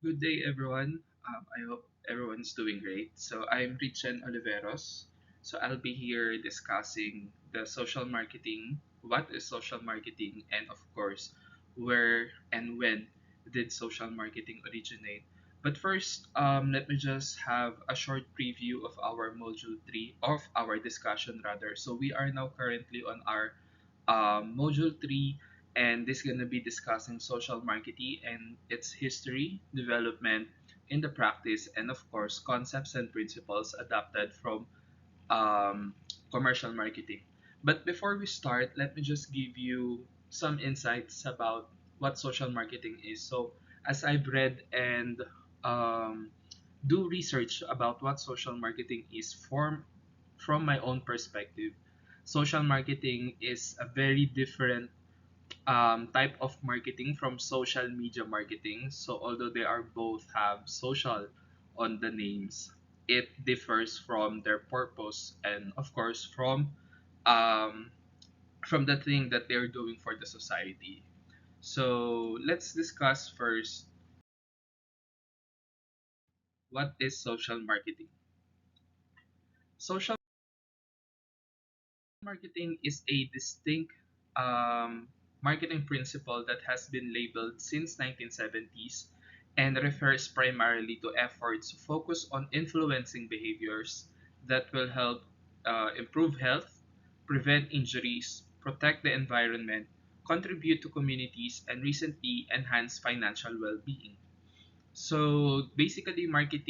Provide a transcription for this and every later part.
Good day, everyone. I hope everyone's doing great. So, I'm Richen Oliveros. So, I'll be here discussing the social marketing, what is social marketing, and of course, where and when did social marketing originate. But first, let me just have a short preview of our module 3, of our discussion rather. So, we are now currently on our module 3, and this is going to be discussing social marketing and its history, development, in the practice, and of course, concepts and principles adapted from um, commercial marketing. But before we start, let me just give you some insights about what social marketing is. So, as I've read and um, do research about what social marketing is from my own perspective, social marketing is a very different type of marketing from social media marketing. So although they are both have social on the names, it differs from their purpose and of course um, from the thing that they're doing for the society. So let's discuss first what is social marketing. Social marketing is a distinct marketing principle that has been labeled since 1970s and refers primarily to efforts focused on influencing behaviors that will help improve health, prevent injuries, protect the environment, contribute to communities, and recently enhance financial well-being. So basically,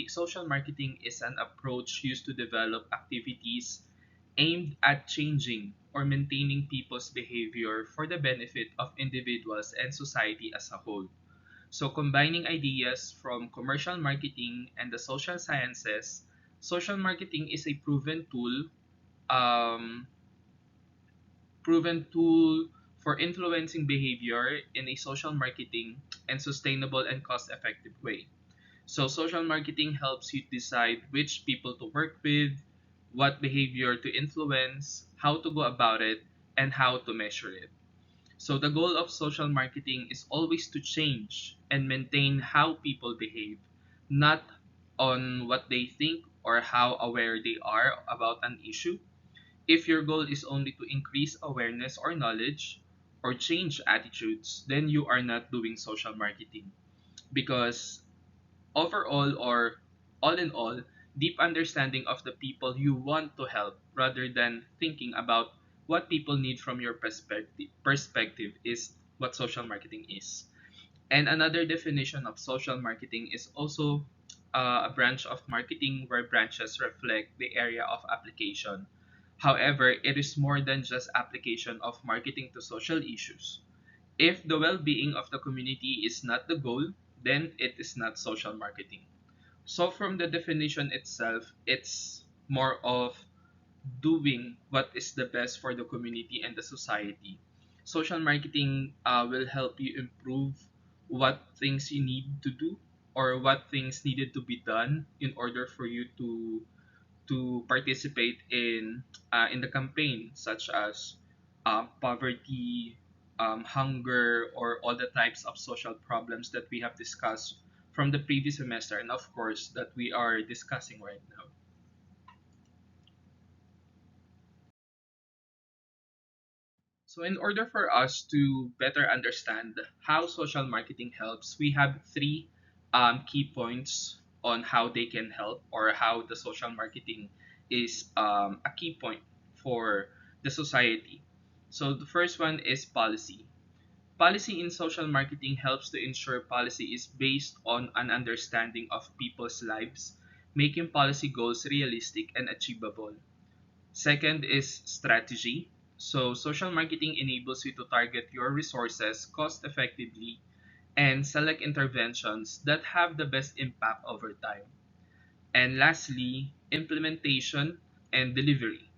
social marketing is an approach used to develop activities aimed at changing or maintaining people's behavior for the benefit of individuals and society as a whole. So combining ideas from commercial marketing and the social sciences, social marketing is a um, proven tool for influencing behavior in a social marketing and sustainable and cost-effective way. So social marketing helps you decide which people to work with, what behavior to influence, how to go about it, and how to measure it. So the goal of social marketing is always to change and maintain how people behave, not on what they think or how aware they are about an issue. If your goal is only to increase awareness or knowledge or change attitudes, then you are not doing social marketing because overall or all in all, deep understanding of the people you want to help rather than thinking about what people need from your perspective is what social marketing is. And another definition of social marketing is also a branch of marketing where branches reflect the area of application. However, it is more than just application of marketing to social issues. If the well-being of the community is not the goal, then it is not social marketing. So from the definition itself, it's more of doing what is the best for the community and the society. Social marketing will help you improve what things you need to do or what things needed to be done in order for you to participate in the campaign, such as poverty, hunger, or all the types of social problems that we have discussed from the previous semester, and of course that we are discussing right now. So, in order for us to better understand how social marketing helps, we have three key points on how they can help or how the social marketing is a key point for the society. So, the first one is policy. Policy in social marketing helps to ensure policy is based on an understanding of people's lives, making policy goals realistic and achievable. Second is strategy. So, social marketing enables you to target your resources cost effectively and select interventions that have the best impact over time. And lastly, implementation and delivery.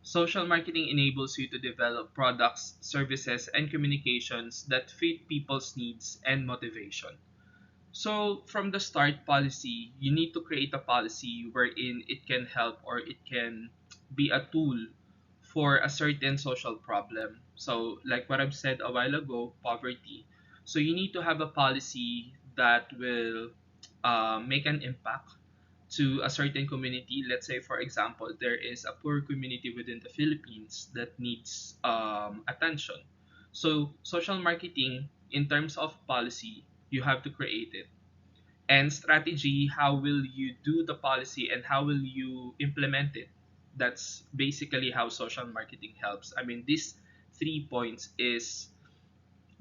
Social marketing enables you to develop products, services, and communications that fit people's needs and motivation. So, from the start policy, you need to create a policy wherein it can help or it can be a tool for a certain social problem. So, like what I've said a while ago, poverty. So, you need to have a policy that will make an impact to a certain community. Let's say, for example, there is a poor community within the Philippines that needs attention. So, social marketing, in terms of policy, you have to create it. And strategy, how will you do the policy and how will you implement it? That's basically how social marketing helps. I mean, these 3 points is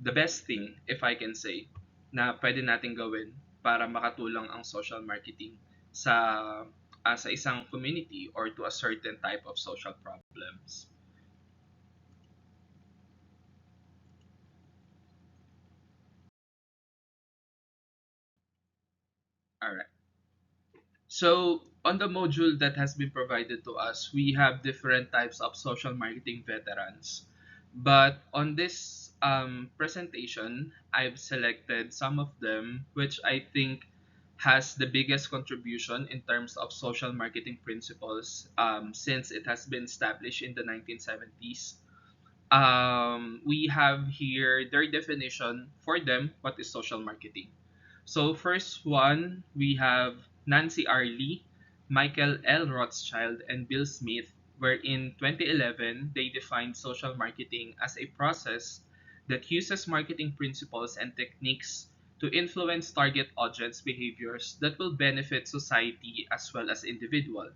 the best thing, if I can say, na pwede natin gawin para makatulong ang social marketing sa sa isang community or to a certain type of social problems. All right. So, on the module that has been provided to us, we have different types of social marketing veterans. But on this presentation, I've selected some of them which I think has the biggest contribution in terms of social marketing principles since it has been established in the 1970s. We have here their definition for them, what is social marketing. So first one, we have Nancy R. Lee, Michael L. Rothschild, and Bill Smith, where in 2011 they defined social marketing as a process that uses marketing principles and techniques to influence target audience behaviors that will benefit society as well as individual.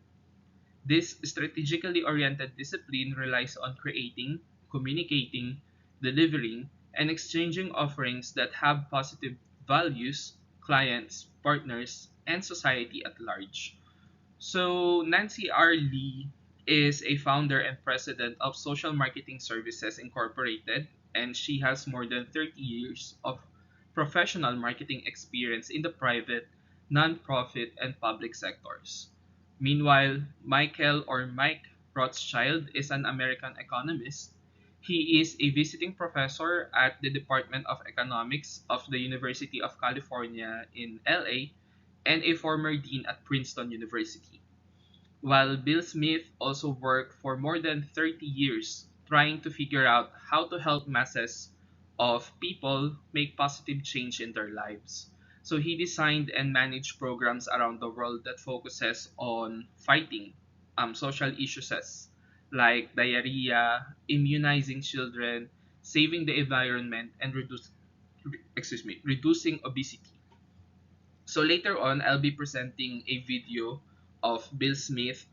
This strategically oriented discipline relies on creating, communicating, delivering, and exchanging offerings that have positive values, clients, partners, and society at large. So, Nancy R. Lee is a founder and president of Social Marketing Services Incorporated, and she has more than 30 years of professional marketing experience in the private, nonprofit, and public sectors. Meanwhile, Michael or Mike Rothschild is an American economist. He is a visiting professor at the Department of Economics of the University of California in LA and a former dean at Princeton University, while Bill Smith also worked for more than 30 years trying to figure out how to help masses of people make positive change in their lives. So he designed and managed programs around the world that focuses on fighting social issues like diarrhea, immunizing children, saving the environment, and reducing obesity. So later on, I'll be presenting a video of Bill Smith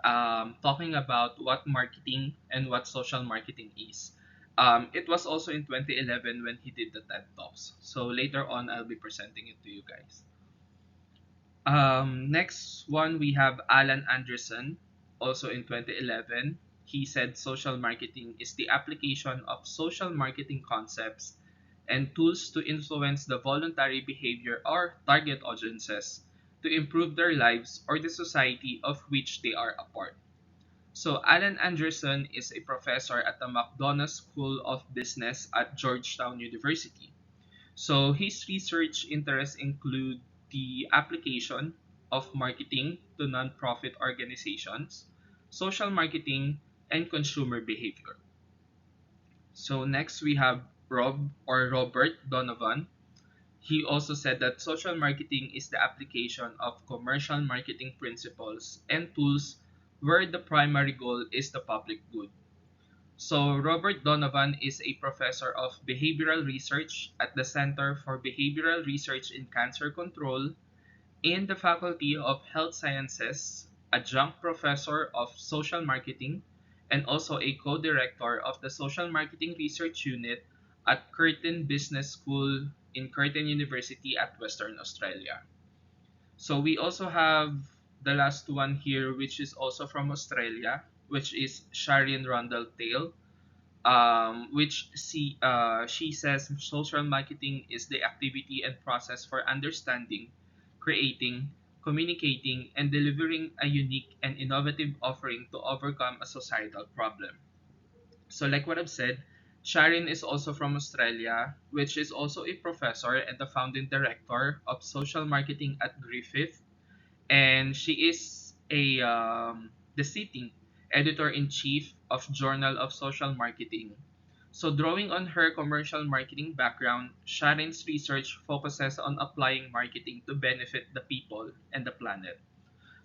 talking about what marketing and what social marketing is. It was also in 2011 when he did the TED Talks. So later on, I'll be presenting it to you guys. Next one, we have Alan Anderson, also in 2011. He said social marketing is the application of social marketing concepts and tools to influence the voluntary behavior or target audiences to improve their lives or the society of which they are a part. So, Alan Anderson is a professor at the McDonough School of Business at Georgetown University. So his research interests include the application of marketing to nonprofit organizations, social marketing, and consumer behavior. So next we have Robert Donovan. He also said that social marketing is the application of commercial marketing principles and tools where the primary goal is the public good. So, Robert Donovan is a professor of behavioral research at the Center for Behavioral Research in Cancer Control in the Faculty of Health Sciences, adjunct professor of social marketing, and also a co-director of the Social Marketing Research Unit at Curtin Business School in Curtin University at Western Australia. So we also have the last one here, which is also from Australia, which is Sharon Rundle Tail, which she says social marketing is the activity and process for understanding, creating, communicating, and delivering a unique and innovative offering to overcome a societal problem. So, like what I've said, Sharon is also from Australia, which is also a professor and the founding director of social marketing at Griffith, and she is a the sitting editor in chief of Journal of Social Marketing. So, drawing on her commercial marketing background, Sharon's research focuses on applying marketing to benefit the people and the planet.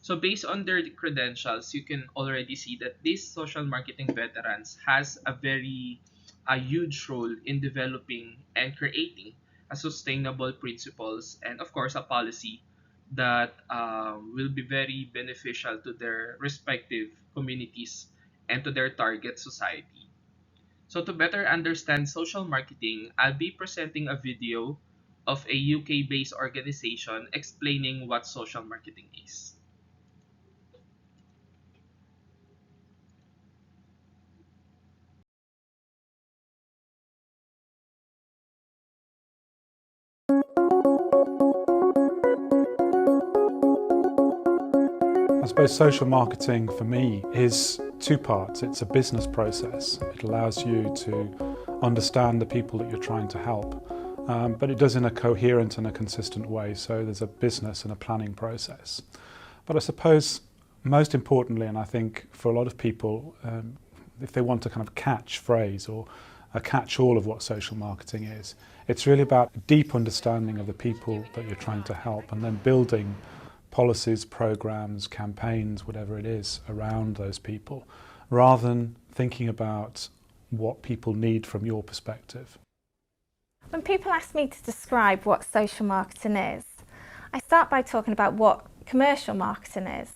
So based on their credentials, you can already see that these social marketing veterans has a huge role in developing and creating a sustainable principles and of course a policy that will be very beneficial to their respective communities and to their target society. So to better understand social marketing, I'll be presenting a video of a UK-based organization explaining what social marketing is. I suppose social marketing for me is two parts. It's a business process. It allows you to understand the people that you're trying to help, but it does in a coherent and a consistent way. So there's a business and a planning process. But I suppose most importantly, and I think for a lot of people, if they want to kind of catch phrase or a catch-all of what social marketing is, it's really about a deep understanding of the people that you're trying to help and then building policies, programs, campaigns, whatever it is, around those people, rather than thinking about what people need from your perspective. When people ask me to describe what social marketing is, I start by talking about what commercial marketing is.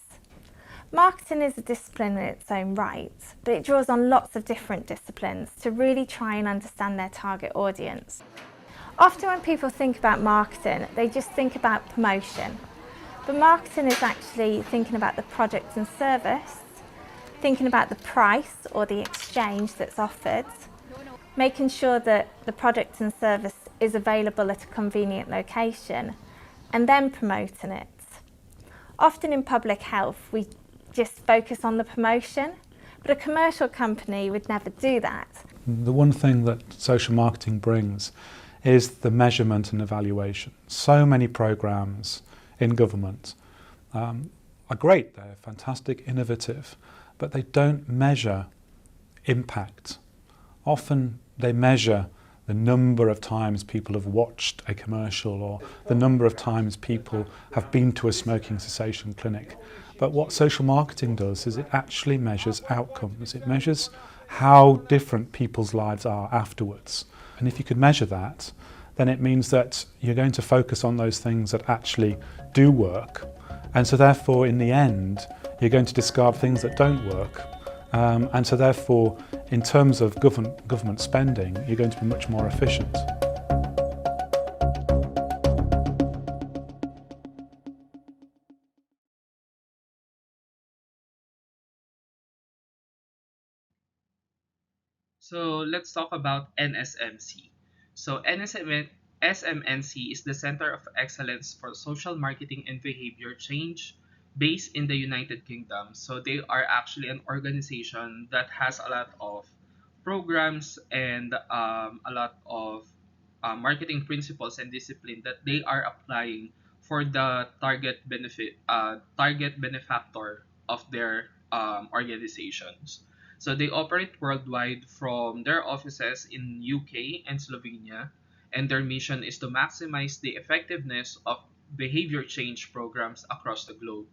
Marketing is a discipline in its own right, but it draws on lots of different disciplines to really try and understand their target audience. Often when people think about marketing, they just think about promotion. But marketing is actually thinking about the product and service, thinking about the price or the exchange that's offered, making sure that the product and service is available at a convenient location, and then promoting it. Often in public health, we just focus on the promotion, but a commercial company would never do that. The one thing that social marketing brings is the measurement and evaluation. So many programs in government are great, they're fantastic, innovative, but they don't measure impact. Often they measure the number of times people have watched a commercial or the number of times people have been to a smoking cessation clinic. But what social marketing does is it actually measures outcomes. It measures how different people's lives are afterwards. And if you could measure that, then it means that you're going to focus on those things that actually do work. And so therefore, in the end, you're going to discard things that don't work. And so therefore, in terms of government spending, you're going to be much more efficient. So let's talk about NSMC. So SMNC is the Center of Excellence for Social Marketing and Behavior Change based in the United Kingdom. So they are actually an organization that has a lot of programs and a lot of marketing principles and discipline that they are applying for the target benefactor of their organizations. So they operate worldwide from their offices in UK and Slovenia, and their mission is to maximize the effectiveness of behavior change programs across the globe.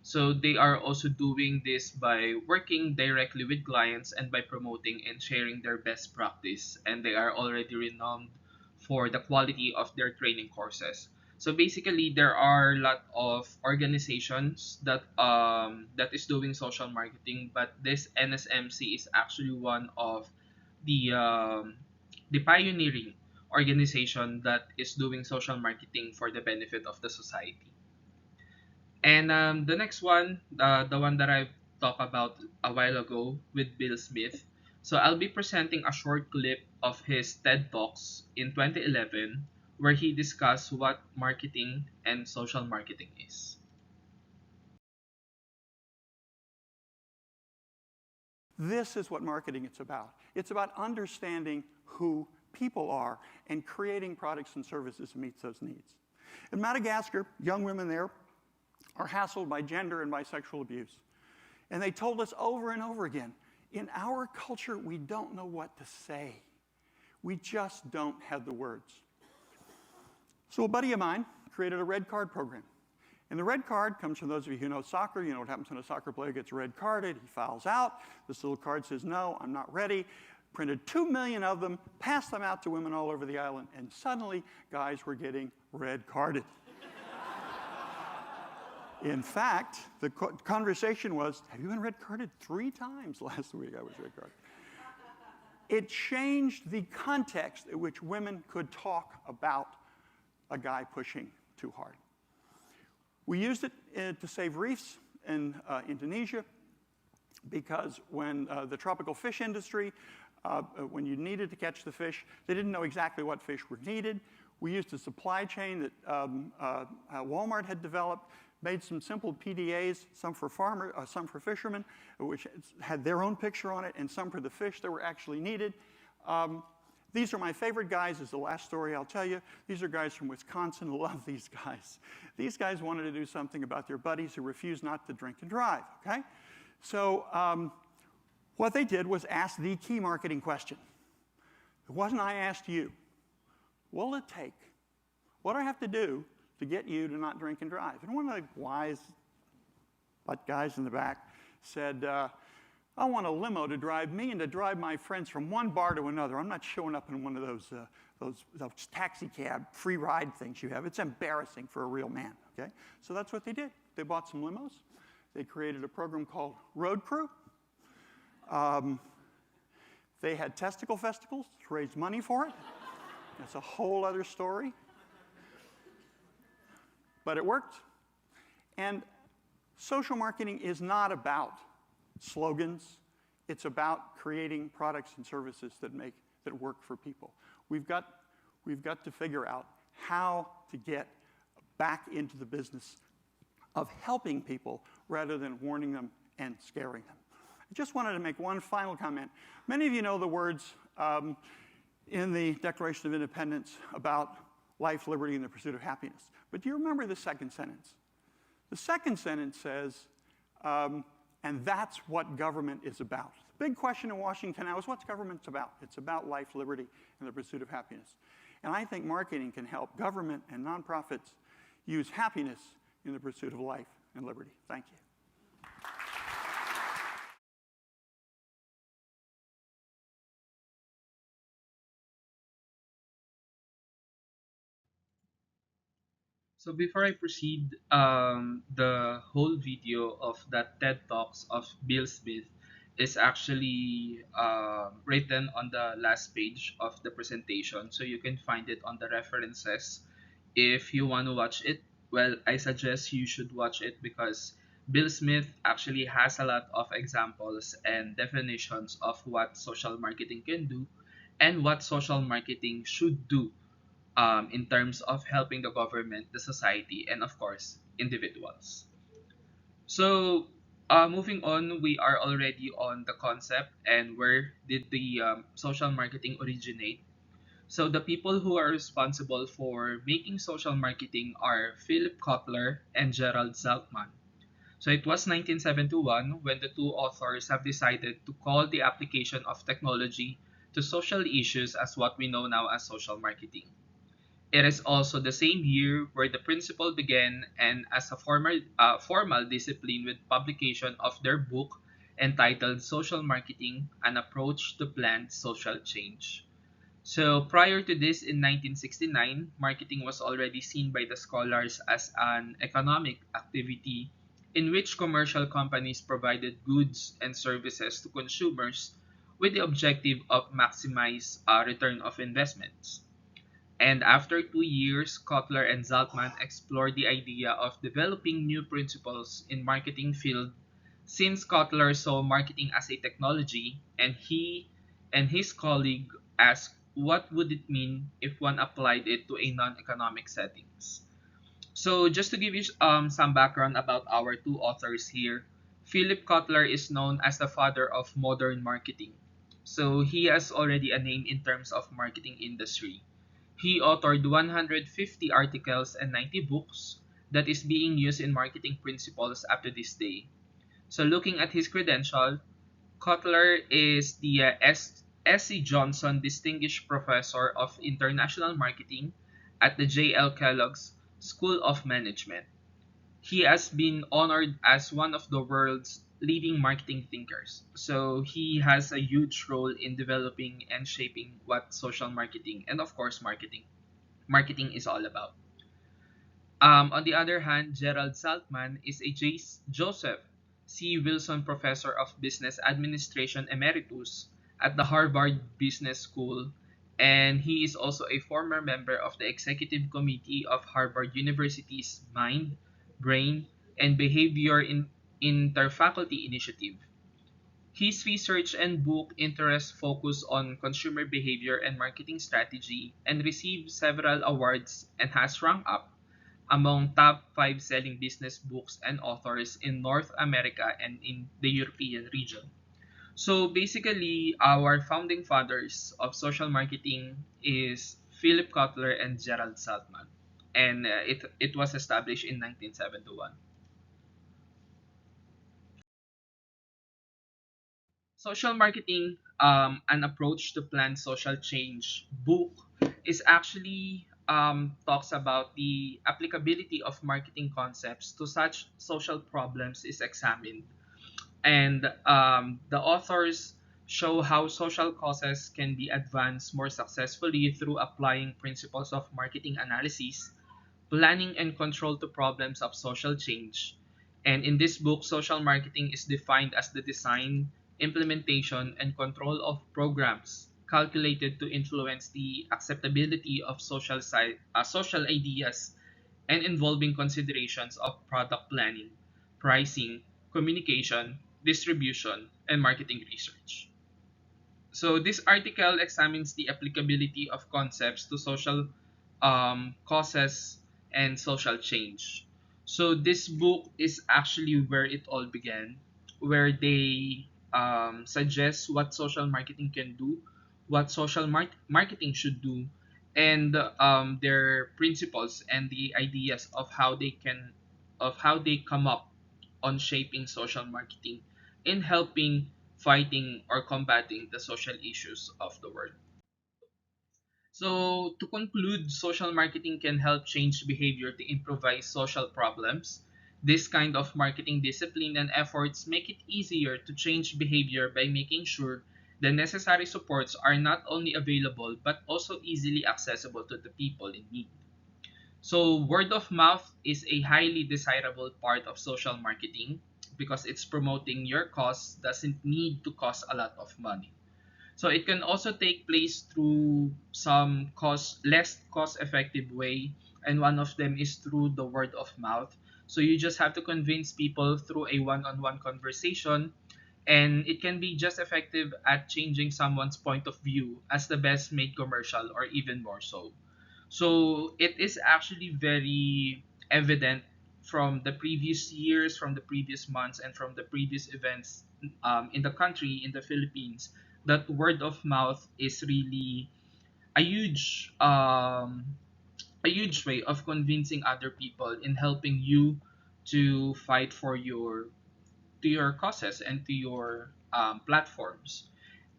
So they are also doing this by working directly with clients and by promoting and sharing their best practice. And they are already renowned for the quality of their training courses. So basically, there are a lot of organizations that is doing social marketing, but this NSMC is actually one of the pioneering organization that is doing social marketing for the benefit of the society. And the next one, the one that I talked about a while ago with Bill Smith. So I'll be presenting a short clip of his TED Talks in 2011 where he discussed what marketing and social marketing is. This is what marketing is about. It's about understanding who people are and creating products and services to meet those needs. In Madagascar, young women there are hassled by gender and by sexual abuse. And they told us over and over again, in our culture, we don't know what to say. We just don't have the words. So a buddy of mine created a red card program. And the red card comes from those of you who know soccer. You know what happens when a soccer player gets red carded. He fouls out. This little card says, no, I'm not ready. Printed 2 million of them, passed them out to women all over the island, and suddenly guys were getting red carded. In fact, the conversation was, have you been red carded 3 times last week? I was red carded. It changed the context in which women could talk about a guy pushing too hard. We used it to save reefs in Indonesia because when the tropical fish industry, when you needed to catch the fish, they didn't know exactly what fish were needed. We used a supply chain that Walmart had developed, made some simple PDAs, some for farmers, some for fishermen, which had their own picture on it, and some for the fish that were actually needed. These are my favorite guys, is the last story I'll tell you. These are guys from Wisconsin. Love these guys. These guys wanted to do something about their buddies who refused not to drink and drive, okay? So what they did was ask the key marketing question. It wasn't I asked you. What will it take? What do I have to do to get you to not drink and drive? And one of the wise guys in the back said, I want a limo to drive me and to drive my friends from one bar to another. I'm not showing up in one of those taxi cab free ride things you have. It's embarrassing for a real man, okay? So that's what they did. They bought some limos. They created a program called Road Crew. They had testicle festivals to raise money for it. That's a whole other story. But it worked. And social marketing is not about slogans. It's about creating products and services that work for people. We've got to figure out how to get back into the business of helping people rather than warning them and scaring them. I just wanted to make one final comment. Many of you know the words in the Declaration of Independence about life, liberty, and the pursuit of happiness. But do you remember the second sentence? The second sentence says, and that's what government is about. The big question in Washington now is what's government about? It's about life, liberty, and the pursuit of happiness. And I think marketing can help government and nonprofits use happiness in the pursuit of life and liberty. Thank you. So before I proceed, the whole video of that TED Talks of Bill Smith is actually written on the last page of the presentation. So you can find it on the references. If you want to watch it, well, I suggest you should watch it because Bill Smith actually has a lot of examples and definitions of what social marketing can do and what social marketing should do in terms of helping the government, the society, and of course, individuals. So, moving on, we are already on the concept and where did the social marketing originate. So, the people who are responsible for making social marketing are Philip Kotler and Gerald Zaltman. So, it was 1971 when the two authors have decided to call the application of technology to social issues as what we know now as social marketing. It is also the same year where the principle began and as a formal discipline with publication of their book entitled Social Marketing, An Approach to Planned Social Change. So prior to this in 1969, marketing was already seen by the scholars as an economic activity in which commercial companies provided goods and services to consumers with the objective of maximize return of investments. And after 2 years, Kotler and Zaltman explored the idea of developing new principles in marketing field since Kotler saw marketing as a technology and he and his colleague asked what would it mean if one applied it to a non-economic settings. So just to give you some background about our two authors here, Philip Kotler is known as the father of modern marketing. So he has already a name in terms of marketing industry. He authored 150 articles and 90 books that is being used in marketing principles up to this day. So looking at his credential, Kotler is the S.C. Johnson Distinguished Professor of International Marketing at the J.L. Kellogg's School of Management. He has been honored as one of the world's leading marketing thinkers. So he has a huge role in developing and shaping what social marketing and of course marketing is all about. On the other hand, Gerald Saltman is a Joseph C. Wilson Professor of Business Administration Emeritus at the Harvard Business School, and he is also a former member of the Executive Committee of Harvard University's Mind, Brain, and Behavior Interfaculty Initiative. His research and book interests focus on consumer behavior and marketing strategy and received several awards and has ranked up among top 5 selling business books and authors in North America and in the European region. So basically, our founding fathers of social marketing is Philip Kotler and Gerald Saltman. And it was established in 1971. Social Marketing, An Approach to Planned Social Change book is actually talks about the applicability of marketing concepts to such social problems is examined. And the authors show how social causes can be advanced more successfully through applying principles of marketing analysis, planning, and control to problems of social change. And in this book, social marketing is defined as the design, implementation, and control of programs calculated to influence the acceptability of social ideas and involving considerations of product planning, pricing, communication, distribution, and marketing research. So this article examines the applicability of concepts to social causes and social change. So this book is actually where it all began, where they suggest what social marketing can do, what social marketing should do, and their principles and the ideas of how they come up on shaping social marketing in helping fighting or combating the social issues of the world. So, to conclude, social marketing can help change behavior to improvise social problems. This kind of marketing discipline and efforts make it easier to change behavior by making sure the necessary supports are not only available but also easily accessible to the people in need. So, word of mouth is a highly desirable part of social marketing because it's promoting your cause doesn't need to cost a lot of money. So it can also take place through some less cost effective way, and one of them is through the word of mouth. So you just have to convince people through a one-on-one conversation, and it can be just effective at changing someone's point of view as the best made commercial or even more so. So it is actually very evident from the previous years, from the previous months, and from the previous events in the country, in the Philippines, that word of mouth is really a huge um, a huge way of convincing other people in helping you to fight for your causes and to your platforms.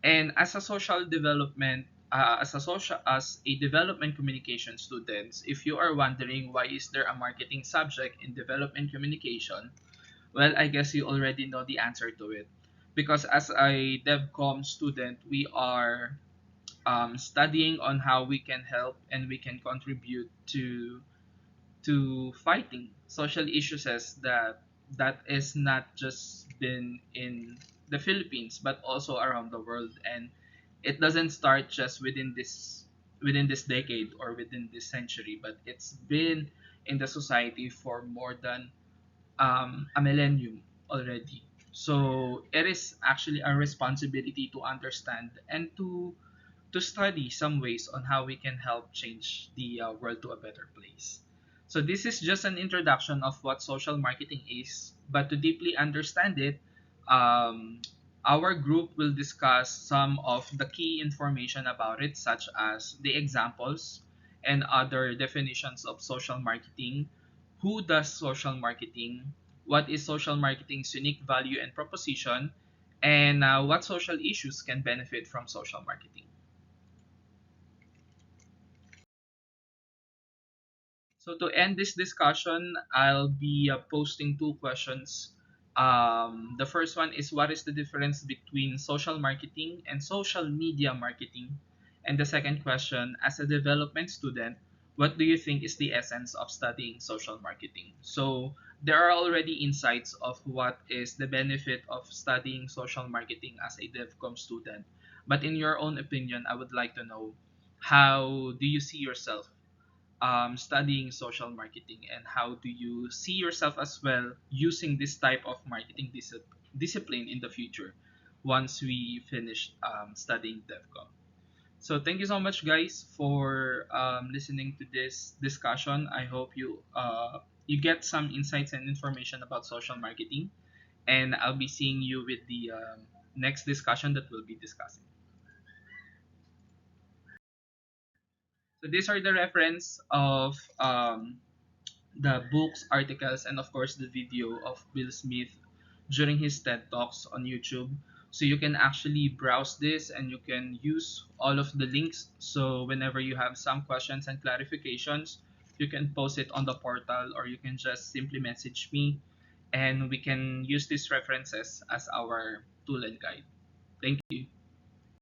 And as a development communication students, if you are wondering why is there a marketing subject in development communication, well, I guess you already know the answer to it. Because as a DevCom student, we are studying on how we can help and we can contribute to fighting social issues as that is not just been in the Philippines but also around the world, and it doesn't start just within this decade or within this century, but it's been in the society for more than a millennium already. So it is actually a responsibility to understand and to study some ways on how we can help change the world to a better place. So, this is just an introduction of what social marketing is, but to deeply understand it, um, our group will discuss some of the key information about it, such as the examples and other definitions of social marketing, who does social marketing, what is social marketing's unique value and proposition, and what social issues can benefit from social marketing. So to end this discussion, I'll be posting two questions. The first one is, what is the difference between social marketing and social media marketing? And the second question, as a development student, what do you think is the essence of studying social marketing? So there are already insights of what is the benefit of studying social marketing as a DevCom student. But in your own opinion, I would like to know, how do you see yourself studying social marketing, and how do you see yourself as well using this type of marketing discipline in the future once we finish studying DevCom? So thank you so much, guys, for listening to this discussion. I hope you get some insights and information about social marketing, and I'll be seeing you with the next discussion that we'll be discussing. So these are the reference of the books, articles, and of course the video of Will Smith during his TED Talks on YouTube. So you can actually browse this and you can use all of the links. So whenever you have some questions and clarifications, you can post it on the portal, or you can just simply message me, and we can use these references as our tool and guide. Thank you.